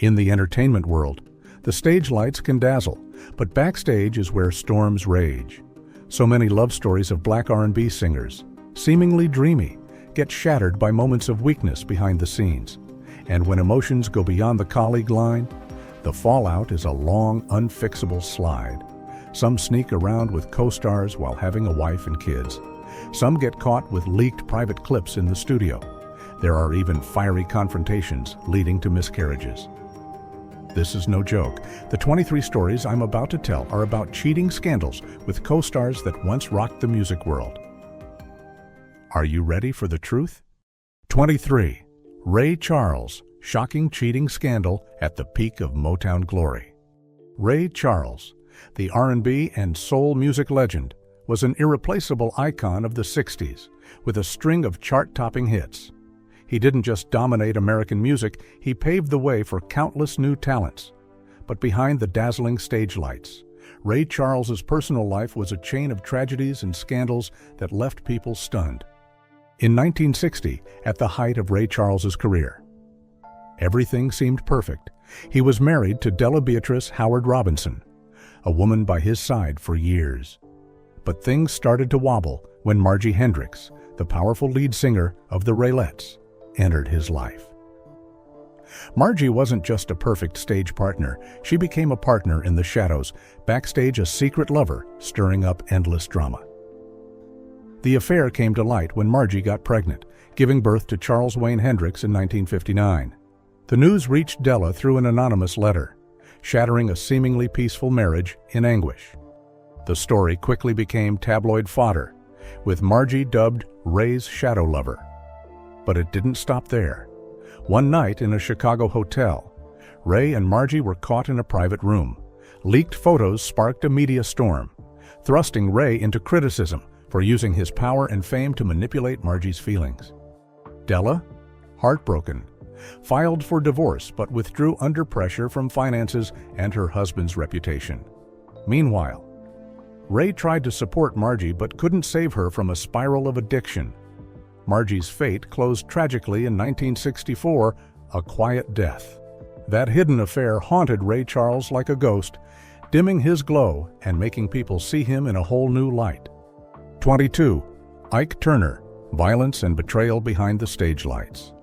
In the entertainment world, the stage lights can dazzle, but backstage is where storms rage. So many love stories of Black R&B singers, seemingly dreamy, get shattered by moments of weakness behind the scenes. And when emotions go beyond the colleague line, the fallout is a long, unfixable slide. Some sneak around with co-stars while having a wife and kids. Some get caught with leaked private clips in the studio. There are even fiery confrontations leading to miscarriages. This is no joke. The 23 stories I'm about to tell are about cheating scandals with co-stars that once rocked the music world. Are you ready for the truth? 23. Ray Charles, shocking cheating scandal at the peak of Motown glory. Ray Charles, the R&B and soul music legend, was an irreplaceable icon of the 60s, with a string of chart-topping hits. He didn't just dominate American music, he paved the way for countless new talents. But behind the dazzling stage lights, Ray Charles's personal life was a chain of tragedies and scandals that left people stunned. In 1960, at the height of Ray Charles's career, everything seemed perfect. He was married to Della Beatrice Howard Robinson, a woman by his side for years. But things started to wobble when Margie Hendricks, the powerful lead singer of the Raylettes, entered his life. Margie wasn't just a perfect stage partner, she became a partner in the shadows, backstage a secret lover, stirring up endless drama. The affair came to light when Margie got pregnant, giving birth to Charles Wayne Hendricks in 1959. The news reached Della through an anonymous letter, shattering a seemingly peaceful marriage in anguish. The story quickly became tabloid fodder, with Margie dubbed Ray's shadow lover. But it didn't stop there. One night in a Chicago hotel, Ray and Margie were caught in a private room. Leaked photos sparked a media storm, thrusting Ray into criticism for using his power and fame to manipulate Margie's feelings. Della, heartbroken, filed for divorce but withdrew under pressure from finances and her husband's reputation. Meanwhile, Ray tried to support Margie but couldn't save her from a spiral of addiction. Margie's fate closed tragically in 1964, a quiet death. That hidden affair haunted Ray Charles like a ghost, dimming his glow and making people see him in a whole new light. 22. Ike Turner, violence and betrayal behind the stage lights.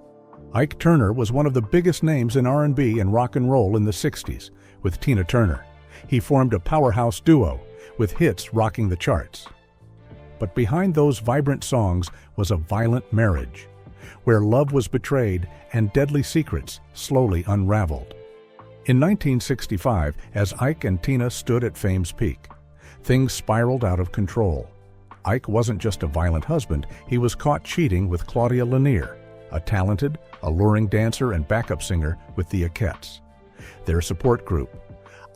Ike Turner was one of the biggest names in R&B and rock and roll in the 60s, with Tina Turner. He formed a powerhouse duo, with hits rocking the charts. But behind those vibrant songs was a violent marriage, where love was betrayed and deadly secrets slowly unraveled. In 1965, as Ike and Tina stood at fame's peak, things spiraled out of control. Ike wasn't just a violent husband, he was caught cheating with Claudia Lanier, a talented, alluring dancer and backup singer with the Arquettes. Their support group.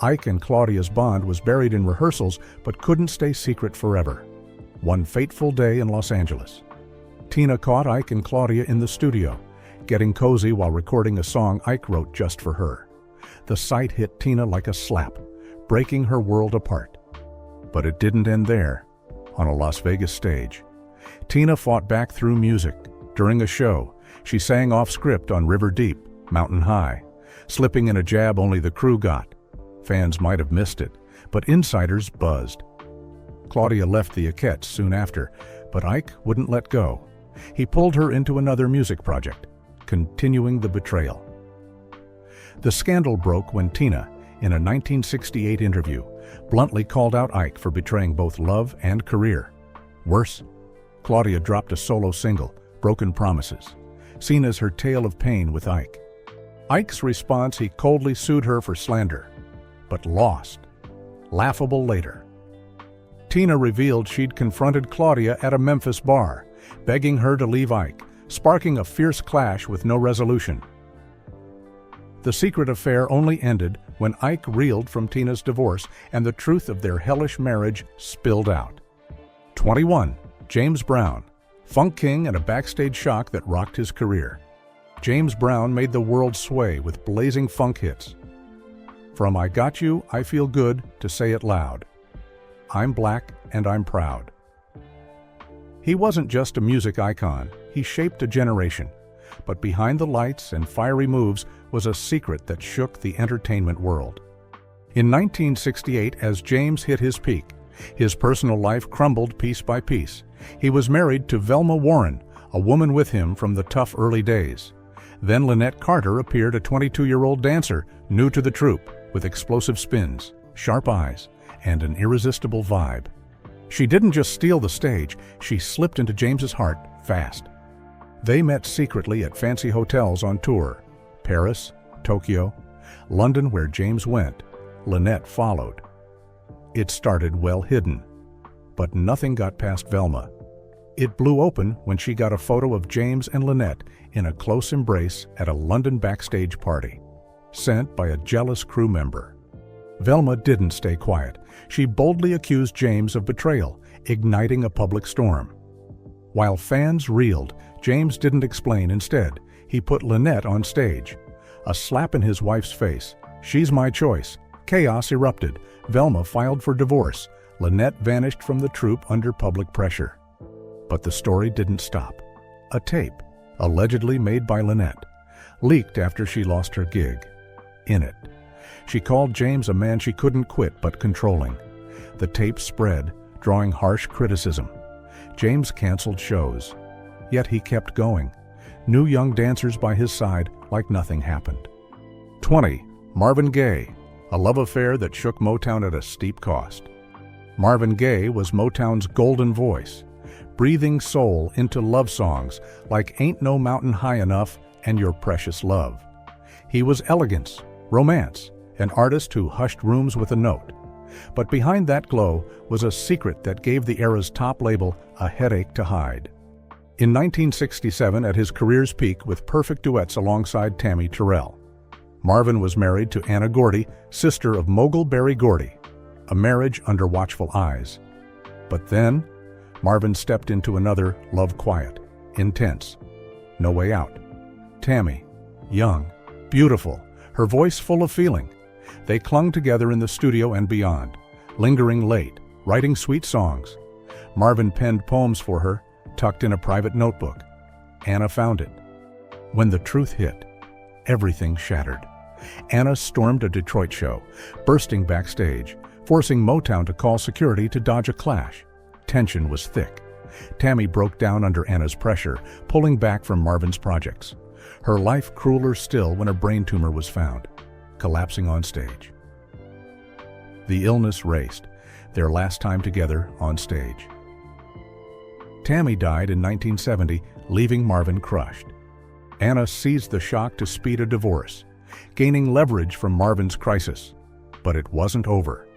Ike and Claudia's bond was buried in rehearsals but couldn't stay secret forever. One fateful day in Los Angeles, Tina caught Ike and Claudia in the studio, getting cozy while recording a song Ike wrote just for her. The sight hit Tina like a slap, breaking her world apart. But it didn't end there. On a Las Vegas stage, Tina fought back through music. During a show, she sang off script on River Deep, Mountain High, slipping in a jab only the crew got. Fans might have missed it, but insiders buzzed. Claudia left the Arquettes soon after, but Ike wouldn't let go. He pulled her into another music project, continuing the betrayal. The scandal broke when Tina, in a 1968 interview, bluntly called out Ike for betraying both love and career. Worse, Claudia dropped a solo single, Broken Promises, seen as her tale of pain with Ike. Ike's response, he coldly sued her for slander, but lost. Laughable later. Tina revealed she'd confronted Claudia at a Memphis bar, begging her to leave Ike, sparking a fierce clash with no resolution. The secret affair only ended when Ike reeled from Tina's divorce and the truth of their hellish marriage spilled out. 21. James Brown, funk king and a backstage shock that rocked his career. James Brown made the world sway with blazing funk hits. From I Got You, I Feel Good to Say It Loud. I'm Black and I'm Proud. He wasn't just a music icon, he shaped a generation. But behind the lights and fiery moves was a secret that shook the entertainment world. In 1968, as James hit his peak, his personal life crumbled piece by piece. He was married to Velma Warren, a woman with him from the tough early days. Then Lynette Carter appeared, a 22-year-old dancer, new to the troupe, with explosive spins, sharp eyes, and an irresistible vibe. She didn't just steal the stage, she slipped into James's heart fast. They met secretly at fancy hotels on tour. Paris, Tokyo, London, where James went, Lynette followed. It started well hidden, but nothing got past Velma. It blew open when she got a photo of James and Lynette in a close embrace at a London backstage party, sent by a jealous crew member. Velma didn't stay quiet. She boldly accused James of betrayal, igniting a public storm. While fans reeled, James didn't explain. Instead, he put Lynette on stage. A slap in his wife's face. "She's my choice." Chaos erupted. Velma filed for divorce. Lynette vanished from the troupe under public pressure. But the story didn't stop. A tape, allegedly made by Lynette, leaked after she lost her gig. In it, she called James a man she couldn't quit but controlling. The tape spread, drawing harsh criticism. James canceled shows. Yet he kept going. New young dancers by his side like nothing happened. 20. Marvin Gaye, a love affair that shook Motown at a steep cost. Marvin Gaye was Motown's golden voice, breathing soul into love songs like Ain't No Mountain High Enough and Your Precious Love. He was elegance, romance, an artist who hushed rooms with a note. But behind that glow was a secret that gave the era's top label a headache to hide. In 1967, at his career's peak with perfect duets alongside Tammy Terrell, Marvin was married to Anna Gordy, sister of mogul Berry Gordy, a marriage under watchful eyes. But then, Marvin stepped into another love quiet, intense, no way out. Tammy, young, beautiful, her voice full of feeling. They clung together in the studio and beyond, lingering late, writing sweet songs. Marvin penned poems for her, tucked in a private notebook. Anna found it. When the truth hit, everything shattered. Anna stormed a Detroit show, bursting backstage, forcing Motown to call security to dodge a clash. Tension was thick. Tammy broke down under Anna's pressure, pulling back from Marvin's projects. Her life crueler still when a brain tumor was found, collapsing on stage. The illness raced, their last time together on stage. Tammy died in 1970, leaving Marvin crushed. Anna seized the shock to speed a divorce, gaining leverage from Marvin's crisis. But it wasn't over.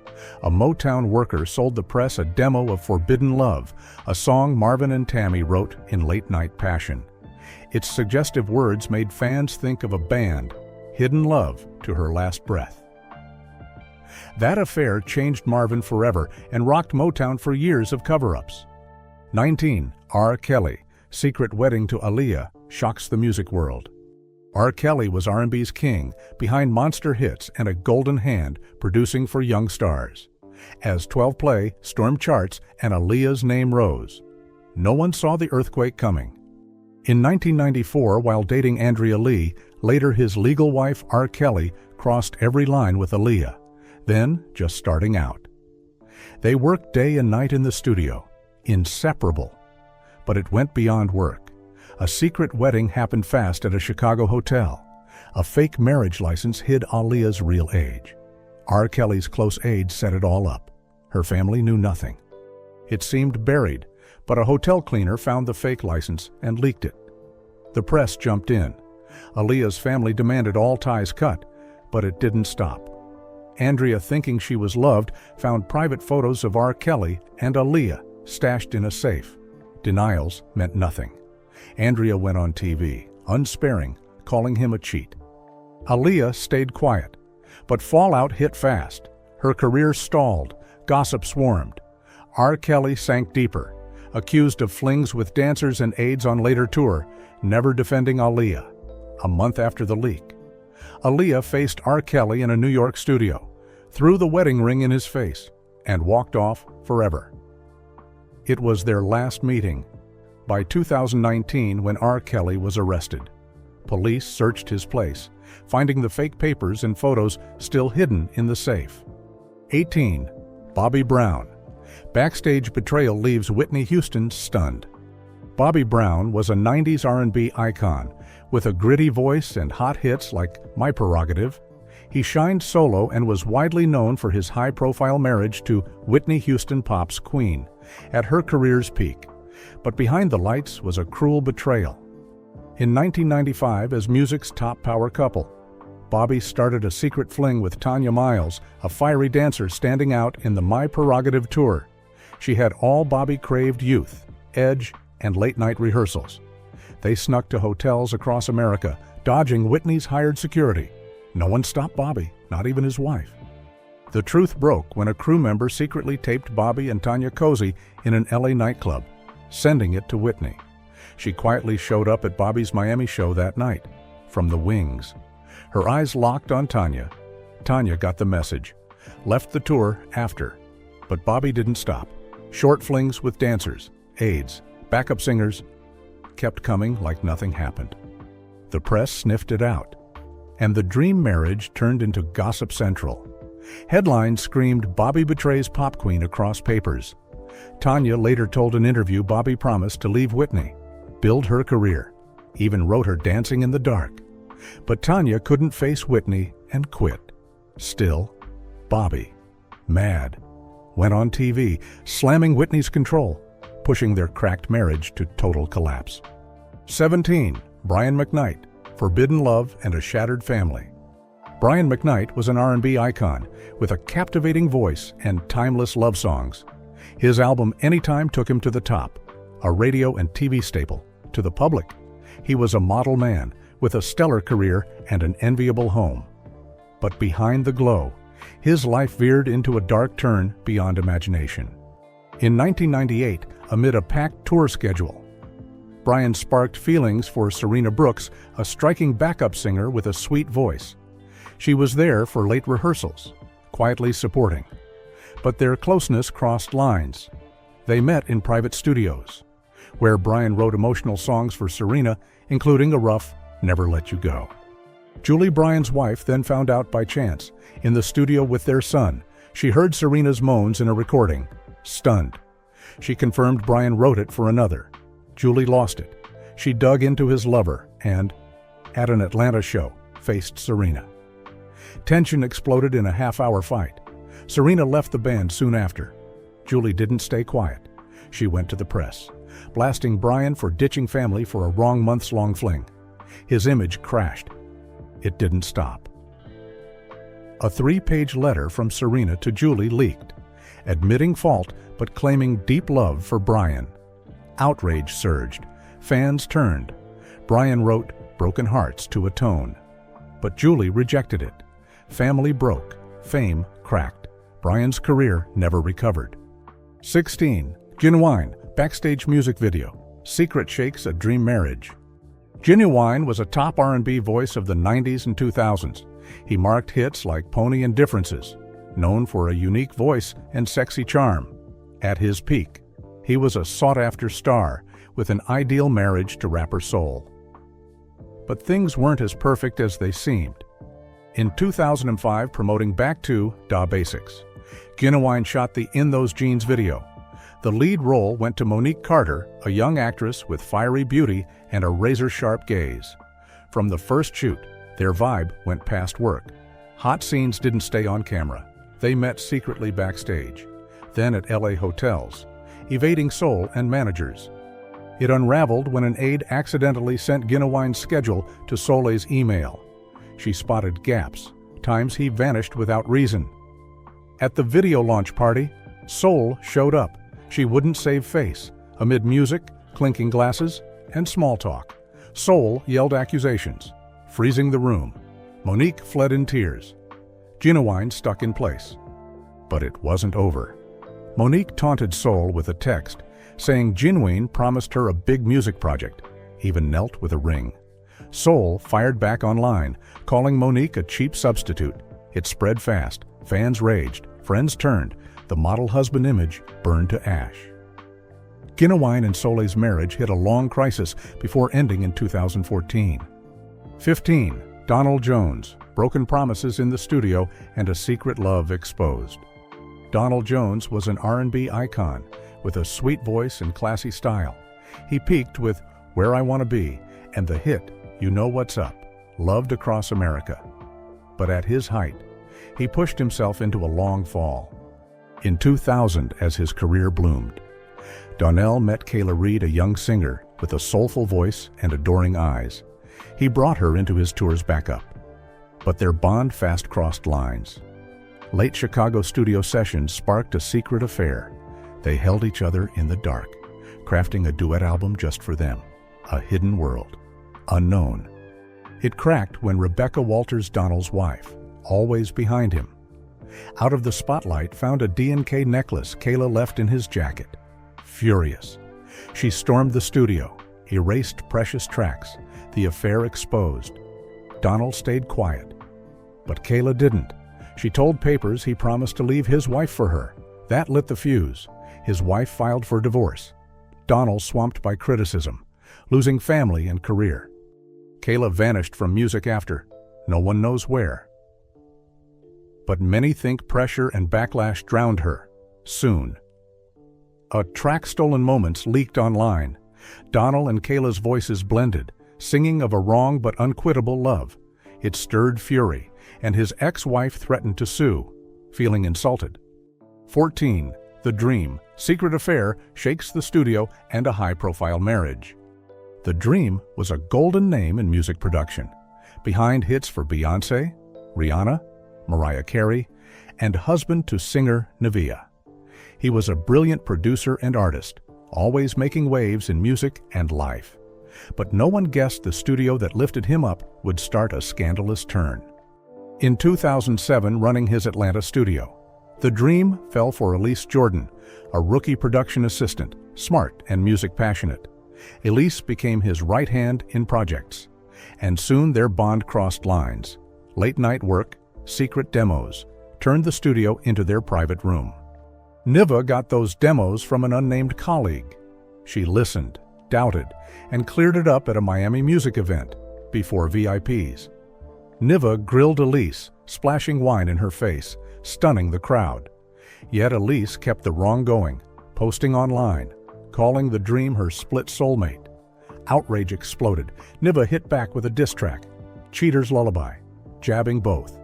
A Motown worker sold the press a demo of Forbidden Love, a song Marvin and Tammy wrote in late-night passion. Its suggestive words made fans think of a band, hidden love to her last breath. That affair changed Marvin forever and rocked Motown for years of cover-ups. 19. R. Kelly, secret wedding to Aaliyah, shocks the music world. R. Kelly was R&B's king, behind monster hits and a golden hand producing for young stars. As 12 Play stormed charts and Aaliyah's name rose, no one saw the earthquake coming. In 1994, while dating Andrea Lee, later his legal wife R. Kelly crossed every line with Aaliyah, then just starting out. They worked day and night in the studio, inseparable. But it went beyond work. A secret wedding happened fast at a Chicago hotel. A fake marriage license hid Aaliyah's real age. R. Kelly's close aides set it all up. Her family knew nothing. It seemed buried, but a hotel cleaner found the fake license and leaked it. The press jumped in. Aaliyah's family demanded all ties cut, but it didn't stop. Andrea, thinking she was loved, found private photos of R. Kelly and Aaliyah stashed in a safe. Denials meant nothing. Andrea went on TV, unsparing, calling him a cheat. Aaliyah stayed quiet, but fallout hit fast. Her career stalled, gossip swarmed. R. Kelly sank deeper, accused of flings with dancers and aides on later tour, never defending Aaliyah. A month after the leak, Aaliyah faced R. Kelly in a New York studio, threw the wedding ring in his face, and walked off forever. It was their last meeting. By 2019, when R. Kelly was arrested, Police searched his place, finding the fake papers and photos still hidden in the safe. 18. Bobby Brown. Backstage betrayal leaves Whitney Houston stunned. Bobby Brown was a 90s R&B icon, with a gritty voice and hot hits like My Prerogative. He shined solo and was widely known for his high-profile marriage to Whitney Houston, pop's queen, at her career's peak. But behind the lights was a cruel betrayal. In 1995, as music's top power couple, Bobby started a secret fling with Tanya Miles, a fiery dancer standing out in the My Prerogative tour. She had all Bobby craved: youth, edge, and late-night rehearsals. They snuck to hotels across America, dodging Whitney's hired security. No one stopped Bobby, not even his wife. The truth broke when a crew member secretly taped Bobby and Tanya cozy in an LA nightclub, sending it to Whitney. She quietly showed up at Bobby's Miami show that night, from the wings. Her eyes locked on Tanya. Tanya got the message, left the tour after. But Bobby didn't stop. Short flings with dancers, aides, backup singers kept coming like nothing happened. The press sniffed it out, and the dream marriage turned into Gossip Central. Headlines screamed Bobby betrays pop queen across papers. Tanya later told an interview Bobby promised to leave Whitney, build her career, even wrote her Dancing in the Dark. But Tanya couldn't face Whitney and quit. Still, Bobby, mad, went on TV, slamming Whitney's control, pushing their cracked marriage to total collapse. 17. Brian McKnight. Forbidden Love and a Shattered Family. Brian McKnight was an R&B icon with a captivating voice and timeless love songs. His album Anytime took him to the top, a radio and TV staple. To the public, he was a model man with a stellar career and an enviable home. But behind the glow, his life veered into a dark turn beyond imagination. In 1998, amid a packed tour schedule, Brian sparked feelings for Serena Brooks, a striking backup singer with a sweet voice. She was there for late rehearsals, quietly supporting. But their closeness crossed lines. They met in private studios, where Brian wrote emotional songs for Serena, including a rough Never Let You Go. Julie, Brian's wife, then found out by chance, in the studio with their son. She heard Serena's moans in a recording. Stunned. She confirmed Brian wrote it for another. Julie lost it. She dug into his lover and, at an Atlanta show, faced Serena. Tension exploded in a half-hour fight. Serena left the band soon after. Julie didn't stay quiet. She went to the press, blasting Brian for ditching family for a wrong months-long fling. His image crashed. It didn't stop. A 3-page letter from Serena to Julie leaked, admitting fault but claiming deep love for Brian. Outrage surged. Fans turned. Brian wrote Broken Hearts to atone. But Julie rejected it. Family broke. Fame cracked. Brian's career never recovered. 16. Genuine. Backstage music video. Secret shakes a dream marriage. Genuine was a top R&B voice of the 90s and 2000s. He marked hits like Pony and Differences, known for a unique voice and sexy charm. At his peak, he was a sought-after star with an ideal marriage to rapper Soul. But things weren't as perfect as they seemed. In 2005, promoting Back to Da Basics, Genuine shot the In Those Jeans video. The lead role went to Monique Carter, a young actress with fiery beauty and a razor-sharp gaze. From the first shoot, their vibe went past work. Hot scenes didn't stay on camera. They met secretly backstage, then at LA hotels, evading Soul and managers. It unraveled when an aide accidentally sent Genuine's schedule to Soleil's email. She spotted gaps, times he vanished without reason. At the video launch party, Soul showed up. She wouldn't save face. Amid music, clinking glasses, and small talk, Soul yelled accusations, freezing the room. Monique fled in tears. Genuine stuck in place. But it wasn't over. Monique taunted Soul with a text, saying Genuine promised her a big music project, even knelt with a ring. Soul fired back online, calling Monique a cheap substitute. It spread fast. Fans raged. Friends turned. The model husband image burned to ash. Genuine and Soleil's marriage hit a long crisis before ending in 2014. 15. Donald Jones, broken promises in the studio and a secret love exposed. Donald Jones was an R&B icon with a sweet voice and classy style. He peaked with Where I Want to Be and the hit You Know What's Up, loved across America. But at his height, he pushed himself into a long fall. In 2000, as his career bloomed, Donnell met Kayla Reid, a young singer with a soulful voice and adoring eyes. He brought her into his tour's backup. But their bond fast crossed lines. Late Chicago studio sessions sparked a secret affair. They held each other in the dark, crafting a duet album just for them, A Hidden World, Unknown. It cracked when Rebecca Walters, Donnell's wife, always behind him, out of the spotlight found a D&K necklace Kayla left in his jacket. Furious, she stormed the studio, erased precious tracks, the affair exposed. Donald stayed quiet, but Kayla didn't. She told papers he promised to leave his wife for her. That lit the fuse. His wife filed for divorce. Donald swamped by criticism, losing family and career. Kayla vanished from music after, no one knows where. But many think pressure and backlash drowned her. Soon. A track Stolen Moments leaked online. Donald and Kayla's voices blended, singing of a wrong but unquittable love. It stirred fury, and his ex-wife threatened to sue, feeling insulted. 14. The Dream, secret affair shakes the studio and a high-profile marriage. The Dream was a golden name in music production, behind hits for Beyoncé, Rihanna, Mariah Carey, and husband to singer Nivea. He was a brilliant producer and artist, always making waves in music and life. But no one guessed the studio that lifted him up would start a scandalous turn. In 2007, running his Atlanta studio, The Dream fell for Elise Jordan, a rookie production assistant, smart and music passionate. Elise became his right hand in projects, and soon their bond crossed lines. Late-night work, secret demos, turned the studio into their private room. Nivea got those demos from an unnamed colleague. She listened, doubted, and cleared it up at a Miami music event, before VIPs. Nivea grilled Elise, splashing wine in her face, stunning the crowd. Yet Elise kept the wrong going, posting online, calling The Dream her split soulmate. Outrage exploded. Nivea hit back with a diss track, Cheater's Lullaby, jabbing both.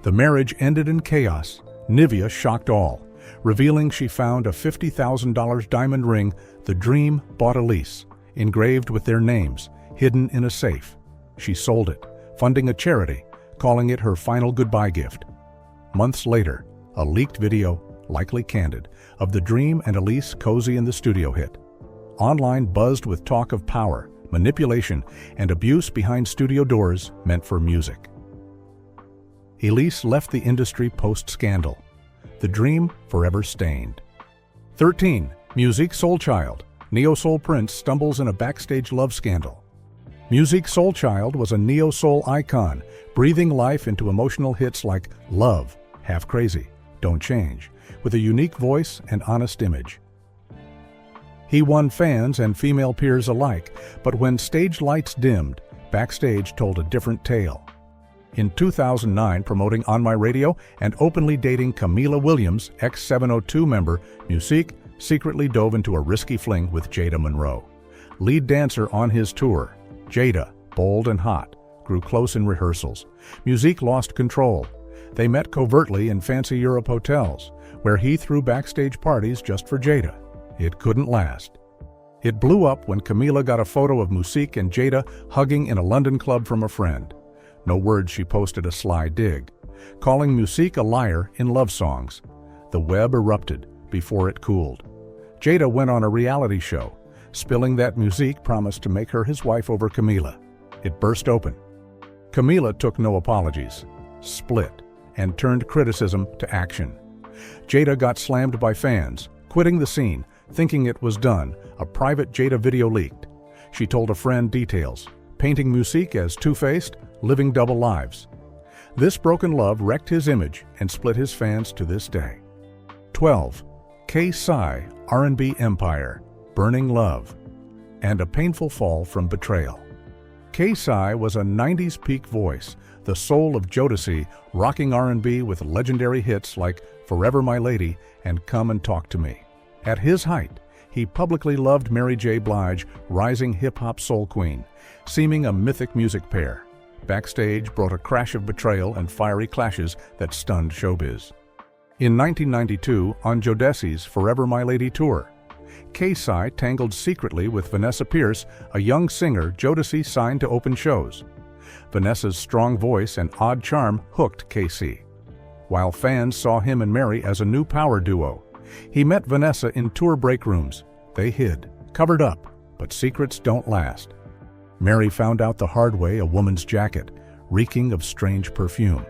The marriage ended in chaos. Nivea shocked all, revealing she found a $50,000 diamond ring The Dream bought Elise, engraved with their names, hidden in a safe. She sold it, funding a charity, calling it her final goodbye gift. Months later, a leaked video, likely candid, of The Dream and Elise cozy in the studio hit. Online buzzed with talk of power, manipulation, and abuse behind studio doors meant for music. Elise left the industry post-scandal. The Dream forever stained. 13. Musique Soulchild, neo-soul prince stumbles in a backstage love scandal. Musique Soulchild was a neo-soul icon, breathing life into emotional hits like Love, Half Crazy, Don't Change, with a unique voice and honest image. He won fans and female peers alike, but when stage lights dimmed, backstage told a different tale. In 2009, promoting On My Radio and openly dating Camila Williams, ex-702 member, Musique secretly dove into a risky fling with Jada Monroe. Lead dancer on his tour, Jada, bold and hot, grew close in rehearsals. Musique lost control. They met covertly in fancy Europe hotels, where he threw backstage parties just for Jada. It couldn't last. It blew up when Camila got a photo of Musique and Jada hugging in a London club from a friend. No word she posted a sly dig, calling Musique a liar in love songs. The web erupted before it cooled. Jada went on a reality show, spilling that Musique promised to make her his wife over Camila. It burst open. Camila took no apologies, split, and turned criticism to action. Jada got slammed by fans, quitting the scene, thinking it was done. A private Jada video leaked. She told a friend details, painting Musique as two-faced, living double lives. This broken love wrecked his image and split his fans to this day. 12. K-Psy, R&B empire, burning love, and a painful fall from betrayal. K-Si was a 90s peak voice, the soul of Jodeci, rocking R&B with legendary hits like Forever My Lady and Come and Talk to Me. At his height, he publicly loved Mary J. Blige, rising hip-hop soul queen, seeming a mythic music pair. Backstage brought a crash of betrayal and fiery clashes that stunned showbiz. In 1992, on Jodeci's Forever My Lady tour, K-Si tangled secretly with Vanessa Pierce, a young singer Jodeci signed to open shows. Vanessa's strong voice and odd charm hooked K-Si. While fans saw him and Mary as a new power duo, he met Vanessa in tour break rooms. They hid, covered up, but secrets don't last. Mary found out the hard way a woman's jacket, reeking of strange perfume.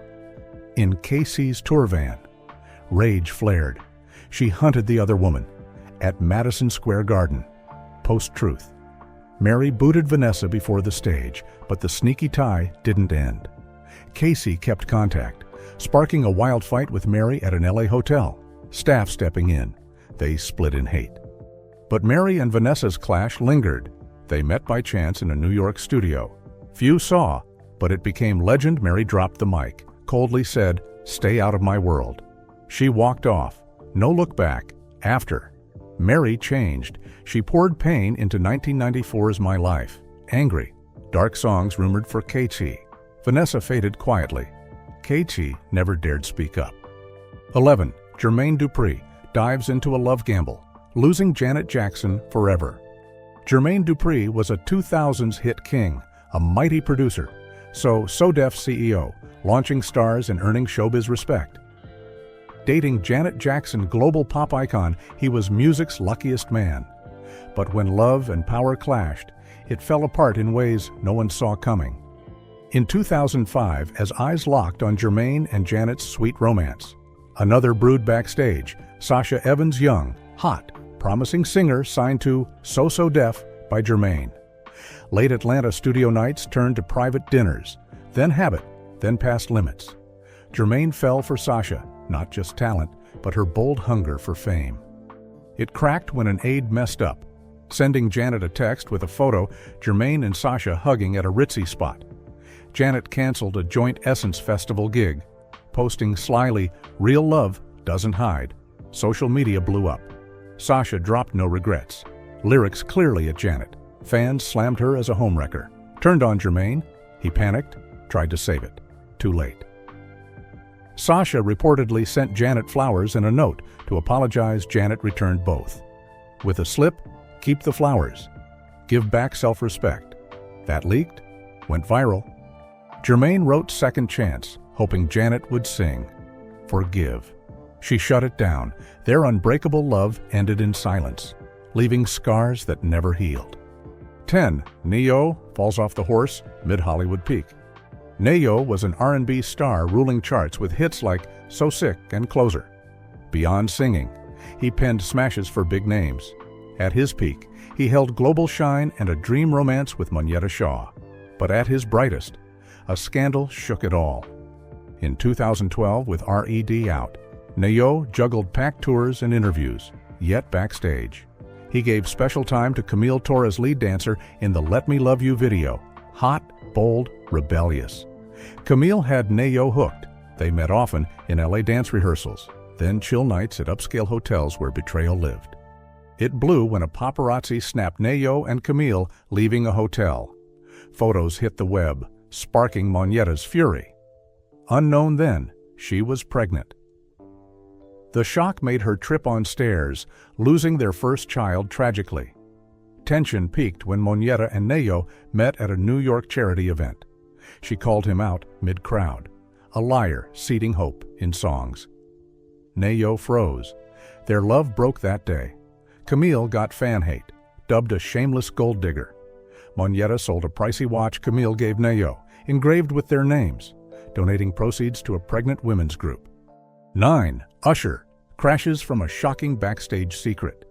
In K-Si's tour van, rage flared. She hunted the other woman. At Madison Square Garden, post-truth. Mary booted Vanessa before the stage, but the sneaky tie didn't end. K-Si kept contact, sparking a wild fight with Mary at an LA hotel. Staff stepping in, they split in hate. But Mary and Vanessa's clash lingered. They met by chance in a New York studio. Few saw, but it became legend. Mary dropped the mic, coldly said, "Stay out of my world." She walked off, no look back. After, Mary changed. She poured pain into 1994's My Life. Angry, dark songs rumored for K-Si. Vanessa faded quietly. K-Si never dared speak up. 11. Jermaine Dupri dives into a love gamble, losing Janet Jackson forever. Jermaine Dupri was a 2000s hit king, a mighty producer, so Def CEO, launching stars and earning showbiz respect. Dating Janet Jackson, global pop icon, he was music's luckiest man. But when love and power clashed, it fell apart in ways no one saw coming. In 2005, as eyes locked on Jermaine and Janet's sweet romance, another brewed backstage. Sasha Evans Young, hot, promising singer, signed to So Def by Jermaine. Late Atlanta studio nights turned to private dinners, then habit, then past limits. Jermaine fell for Sasha, not just talent, but her bold hunger for fame. It cracked when an aide messed up, sending Janet a text with a photo Jermaine and Sasha hugging at a ritzy spot. Janet canceled a joint Essence Festival gig, posting slyly, "Real love doesn't hide." Social media blew up. Sasha dropped no regrets. Lyrics clearly at Janet. Fans slammed her as a homewrecker. Turned on Jermaine. He panicked, tried to save it. Too late. Sasha reportedly sent Janet flowers and a note to apologize. Janet returned both. With a slip, "Keep the flowers. Give back self-respect." That leaked, went viral. Jermaine wrote "Second Chance," hoping Janet would sing "Forgive." She shut it down. Their unbreakable love ended in silence, leaving scars that never healed. 10. Ne-Yo falls off the horse mid-Hollywood peak. Ne-Yo was an R&B star ruling charts with hits like So Sick and Closer. Beyond singing, he penned smashes for big names. At his peak, he held global shine and a dream romance with Monyetta Shaw. But at his brightest, a scandal shook it all. In 2012, with R.E.D. out, Ne-Yo juggled packed tours and interviews, yet backstage. He gave special time to Camille Torres' lead dancer in the Let Me Love You video. Hot, bold, rebellious. Camille had Ne-Yo hooked. They met often in LA dance rehearsals, then chill nights at upscale hotels where betrayal lived. It blew when a paparazzi snapped Ne-Yo and Camille leaving a hotel. Photos hit the web, sparking Monyetta's fury. Unknown then, she was pregnant. The shock made her trip on stairs, losing their first child tragically. Tension peaked when Monyetta and Ne-Yo met at a New York charity event. She called him out mid-crowd, a liar seeding hope in songs. Ne-Yo froze. Their love broke that day. Camille got fan hate, dubbed a shameless gold digger. Monyetta sold a pricey watch Camille gave Ne-Yo, engraved with their names, donating proceeds to a pregnant women's group. 9. Usher crashes from a shocking backstage secret.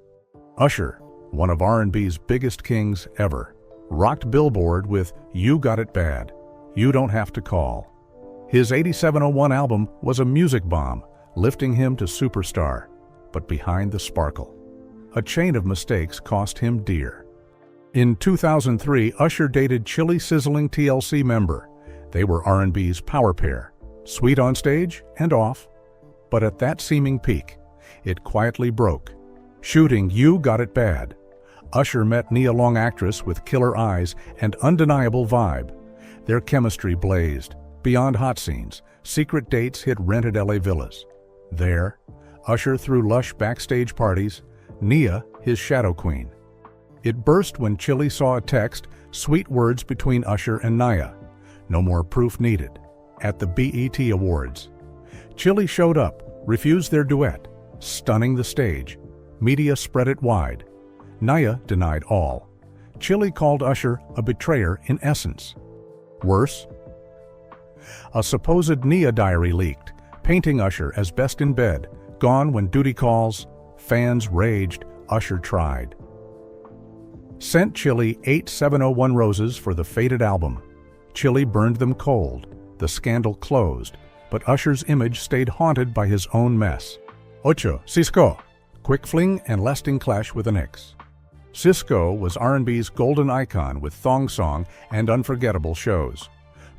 Usher, one of R&B's biggest kings ever, rocked Billboard with "You Got It Bad, You Don't Have to Call." His 8701 album was a music bomb, lifting him to superstar. But behind the sparkle, a chain of mistakes cost him dear. In 2003, Usher dated chilly sizzling TLC member. They were R&B's power pair, sweet on stage and off. But at that seeming peak, it quietly broke. Shooting You Got It Bad. Usher met Nia Long, actress with killer eyes and undeniable vibe. Their chemistry blazed. Beyond hot scenes, secret dates hit rented LA villas. There, Usher threw lush backstage parties, Nia his shadow queen. It burst when Chilli saw a text, sweet words between Usher and Nia. No more proof needed. At the BET Awards, Chilli showed up, refused their duet, stunning the stage. Media spread it wide. Nia denied all. Chilli called Usher a betrayer in essence. Worse, a supposed Nia diary leaked, painting Usher as best in bed, gone when duty calls. Fans raged. Usher tried. Sent Chilli 8701 roses for the faded album. Chilli burned them cold. The scandal closed, but Usher's image stayed haunted by his own mess. Ocho, Cisco. Quick fling and lasting clash with an ex. Cisco was R&B's golden icon with Thong Song and unforgettable shows.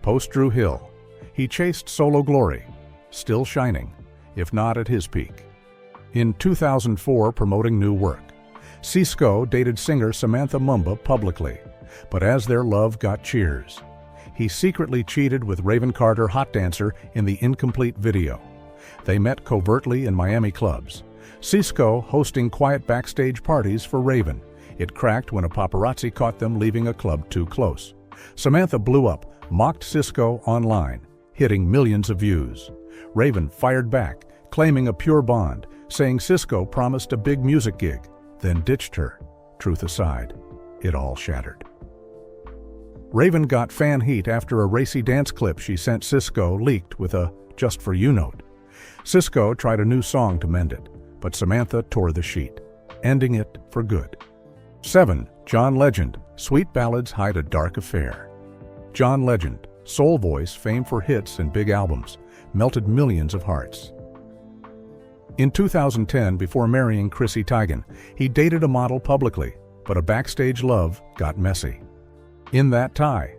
Post Drew Hill. He chased solo glory, still shining, if not at his peak. In 2004, promoting new work, Cisco dated singer Samantha Mumba publicly, but as their love got cheers, he secretly cheated with Raven Carter, hot dancer, in the incomplete video. They met covertly in Miami clubs, Cisco hosting quiet backstage parties for Raven. It cracked when a paparazzi caught them leaving a club too close. Samantha blew up, mocked Cisco online, hitting millions of views. Raven fired back, claiming a pure bond, saying Cisco promised a big music gig, then ditched her. Truth aside, it all shattered. Raven got fan heat after a racy dance clip she sent Cisco leaked with a "just for you" note. Cisco tried a new song to mend it, but Samantha tore the sheet, ending it for good. 7. John Legend. Sweet ballads hide a dark affair. John Legend, soul voice, famed for hits and big albums, melted millions of hearts. In 2010, before marrying Chrissy Teigen, he dated a model publicly, but a backstage love got messy. In that tie,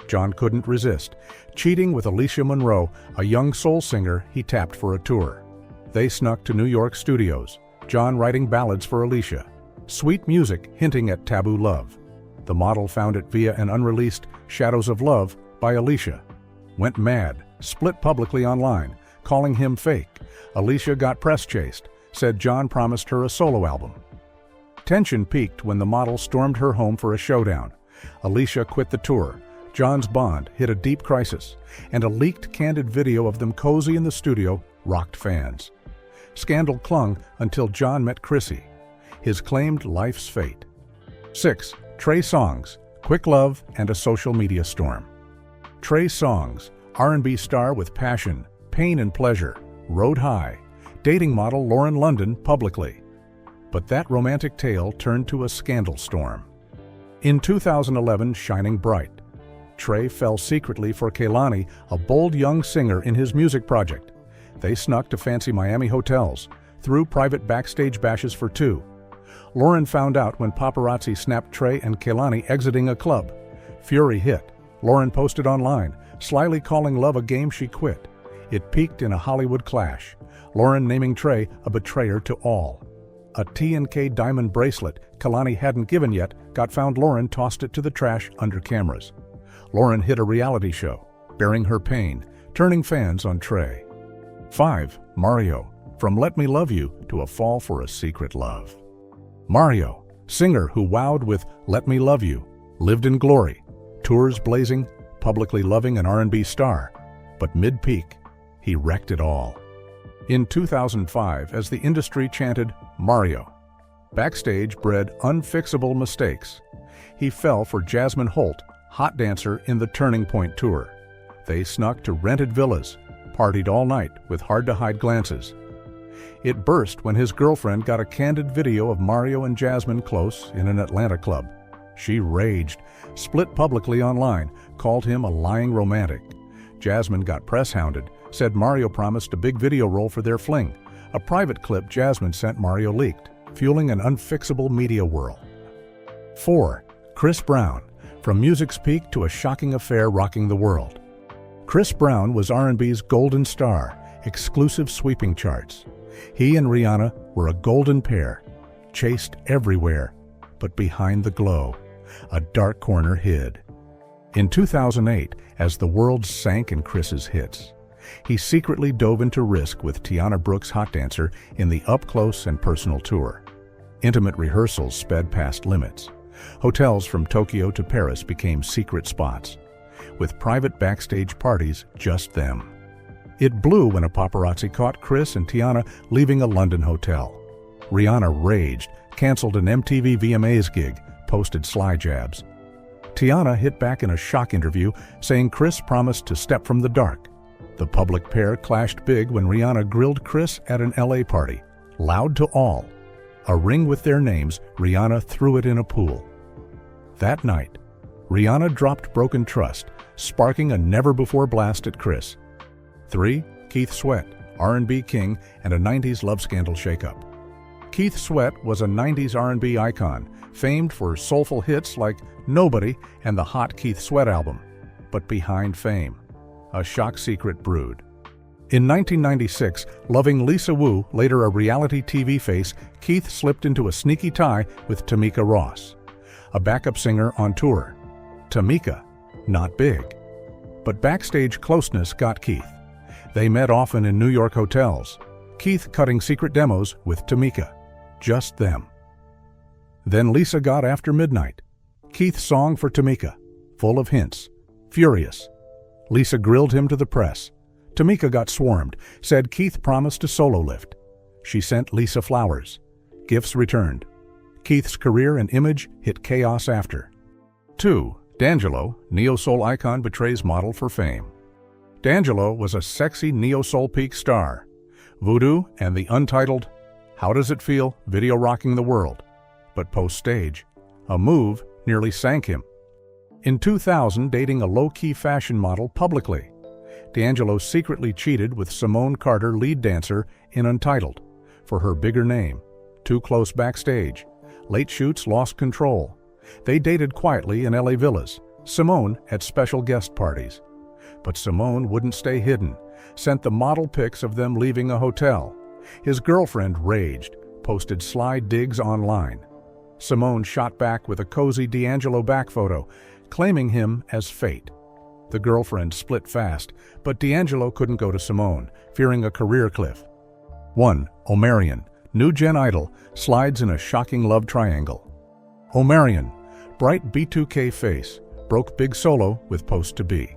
John couldn't resist, cheating with Alicia Monroe, a young soul singer he tapped for a tour. They snuck to New York studios, John writing ballads for Alicia, sweet music hinting at taboo love. The model found it via an unreleased Shadows of Love by Alicia. Went mad, split publicly online, calling him fake. Alicia got press chased, said John promised her a solo album. Tension peaked when the model stormed her home for a showdown. Alicia quit the tour. John's bond hit a deep crisis, and a leaked candid video of them cozy in the studio rocked fans. Scandal clung until John met Chrissy, his claimed life's fate. 6. Trey Songz. Quick love and a social media storm. Trey Songz, R&B star with passion, pain and pleasure, rode high, dating model Lauren London publicly. But that romantic tale turned to a scandal storm. In 2011, shining bright, Trey fell secretly for Kehlani, a bold young singer in his music project. They snuck to fancy Miami hotels, threw private backstage bashes for two. Lauren found out when paparazzi snapped Trey and Kehlani exiting a club. Fury hit. Lauren posted online, slyly calling love a game she quit. It peaked in a Hollywood clash, Lauren naming Trey a betrayer to all. A T&K diamond bracelet Kehlani hadn't given yet got found. Lauren tossed it to the trash under cameras. Lauren hit a reality show, bearing her pain, turning fans on Trey. 5. Mario. From Let Me Love You to a fall for a secret love. Mario, singer who wowed with Let Me Love You, lived in glory, tours blazing, publicly loving an R&B star, but mid-peak, he wrecked it all. In 2005, as the industry chanted Mario, backstage bred unfixable mistakes. He fell for Jasmine Holt, hot dancer in the Turning Point tour. They snuck to rented villas, partied all night with hard-to-hide glances. It burst when his girlfriend got a candid video of Mario and Jasmine close in an Atlanta club. She raged, split publicly online, called him a lying romantic. Jasmine got press hounded, said Mario promised a big video role for their fling. A private clip Jasmine sent Mario leaked, fueling an unfixable media whirl. 4. Chris Brown, from music's peak to a shocking affair rocking the world. Chris Brown was R&B's golden star, exclusive sweeping charts. He and Rihanna were a golden pair, chased everywhere, but behind the glow, a dark corner hid. In 2008, as the world sank in Chris's hits, he secretly dove into risk with Tiana Brooks' Hot Dancer in the Up Close and Personal tour. Intimate rehearsals sped past limits. Hotels from Tokyo to Paris became secret spots, with private backstage parties just them. It blew when a paparazzi caught Chris and Tiana leaving a London hotel. Rihanna raged, canceled an MTV VMAs gig, posted sly jabs. Tiana hit back in a shock interview, saying Chris promised to step from the dark. The public pair clashed big when Rihanna grilled Chris at an LA party, loud to all. A ring with their names, Rihanna threw it in a pool. That night, Rihanna dropped Broken Trust, sparking a never-before blast at Chris. 3. Keith Sweat, R&B king and a 90s love scandal shakeup. Keith Sweat was a 90s R&B icon, famed for soulful hits like Nobody and the hot Keith Sweat album. But behind fame, a shock secret brewed. In 1996, loving Lisa Wu, later a reality TV face, Keith slipped into a sneaky tie with Tamika Ross, a backup singer on tour. Tamika, not big. But backstage closeness got Keith. They met often in New York hotels, Keith cutting secret demos with Tamika. Just them. Then Lisa got After Midnight, Keith's song for Tamika, full of hints. Furious, Lisa grilled him to the press. Tamika got swarmed, said Keith promised to solo lift. She sent Lisa flowers. Gifts returned. Keith's career and image hit chaos after. 2. D'Angelo, neo-soul icon betrays model for fame. D'Angelo was a sexy neo-soul peak star. Voodoo and the untitled How Does It Feel video rocking the world. But post-stage, a move nearly sank him. In 2000, dating a low-key fashion model publicly, D'Angelo secretly cheated with Simone Carter, lead dancer in Untitled, for her bigger name. Too close backstage. Late shoots lost control. They dated quietly in LA villas, Simone at special guest parties. But Simone wouldn't stay hidden, sent the model pics of them leaving a hotel. His girlfriend raged, posted sly digs online. Simone shot back with a cozy D'Angelo back photo, claiming him as fate. The girlfriend split fast, but D'Angelo couldn't go to Simone, fearing a career cliff. 1. Omarion, new gen idol, slides in a shocking love triangle. Omarion, bright B2K face, broke big solo with Post-to-Be.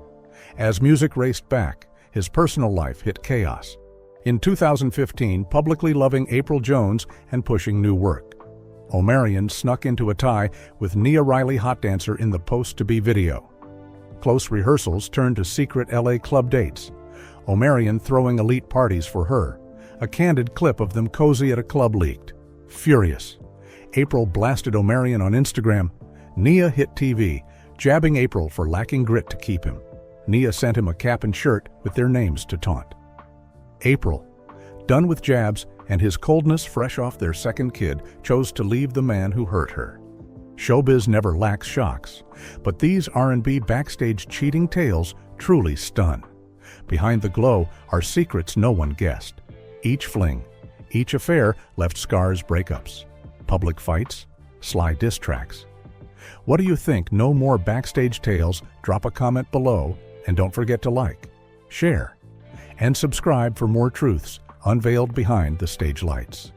As music raced back, his personal life hit chaos. In 2015, publicly loving April Jones and pushing new work. Omarion snuck into a tie with Nia Riley Hot Dancer in the Post-to-Be video. Close rehearsals turned to secret LA club dates. Omarion throwing elite parties for her. A candid clip of them cozy at a club leaked. Furious, April blasted Omarion on Instagram. Nia hit TV, jabbing April for lacking grit to keep him. Nia sent him a cap and shirt with their names to taunt. April, done with jabs and his coldness fresh off their second kid, chose to leave the man who hurt her. Showbiz never lacks shocks, but these R&B backstage cheating tales truly stun. Behind the glow are secrets no one guessed. Each fling, each affair left scars, breakups, public fights, sly diss tracks. What do you think? No more backstage tales? Drop a comment below and don't forget to like, share, and subscribe for more truths unveiled behind the stage lights.